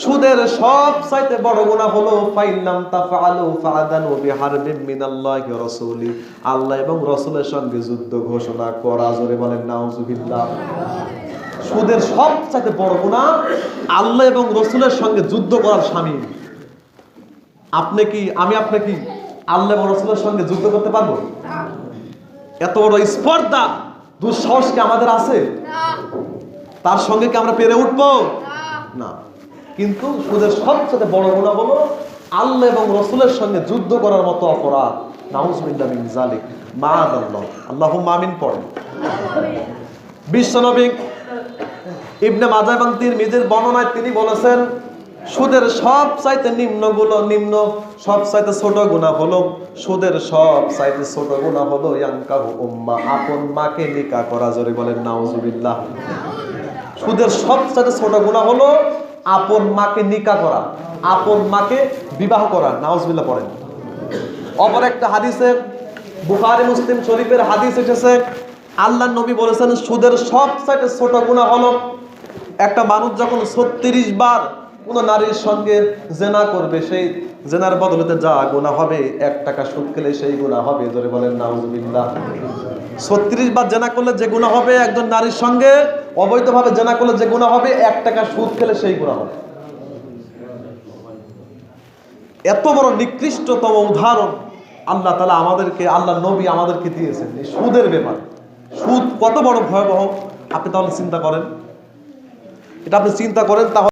সুদের সবচাইতে বড় গুনাহ হলো ফাইনাম তাফআলু ফাআদানু বিহারবিন মিনাল্লাহি ওয়া রাসূলি, আল্লাহ এবং রাসূলের সঙ্গে যুদ্ধ ঘোষণা করা। জোরে বলেন নাউজুবিল্লাহ। সুদের সবচাইতে বড় গুনাহ আল্লাহ এবং রাসূলের সঙ্গে যুদ্ধ করার শামিল। আপনি কি আল্লাহ এবং রাসূলের সঙ্গে যুদ্ধ করতে পারবো? এত বড় স্পর্ধা, দুঃসাহস কি আমাদের আছে? তার সঙ্গে কি আমরা পেরে উঠবো? না। কিন্তু সুদের সবচেয়ে বড় গুনাহ হলো আল্লাহ এবং রাসূলের সঙ্গে যুদ্ধ করার মতো অপরাধ। নাউজুবিল্লাহ মিন যালিক। মাআদাল্লাহ। আল্লাহুম্মা আমিন পড়েন। বিশ্বনবী ইবনে মাজাহ এবং তিরমিজির বর্ণনায় তিনি বলেছেন, সুদের সবচাইতে সবচাইতে ছোট গুনাহ হলো, সুদের সবচাইতে ছোট গুনাহ হলো ইয়ানকাহু উম্মা, আপন মাকে নিকাহ করা। জোরে বলেন নাউজুবিল্লাহ। সুদের সবচাইতে ছোট গুনাহ হলো আপন মাকে নিকাহ করা, আপন মাকে বিবাহ করা। নাউজুবিল্লাহ পড়েন। অপর একটা হাদিসে, বুখারী মুসলিম শরীফের হাদিস এসেছে, আল্লাহর নবী বলেছেন সুদের সবচাইতে ছোট গুনাহ হলো একটা মানুষ যখন 36 বার কোন নারীর সঙ্গে জেনা করবে, সেই জেনার বদলেতে যা গুনাহ হবে 1 টাকা সুদ খেলে সেই গুনাহ হবে। জোরে বলেন নাউজুবিল্লাহ। 36 বার জেনা করলে যে গুনাহ হবে, একজন নারীর সঙ্গে অবৈধভাবে জেনা করলে যে গুনাহ হবে, 1 টাকা সুদ খেলে সেই গুনাহ হবে। এত বড় নিকৃষ্টতম উদাহরণ আল্লাহ তাআলা আল্লাহ নবী আমাদেরকে দিয়েছেন এই সুদের ব্যাপারে। সুদ কত বড় ভয়াবহ আপনি তাহলে চিন্তা করেন, এটা আপনি চিন্তা করেন। তাহলে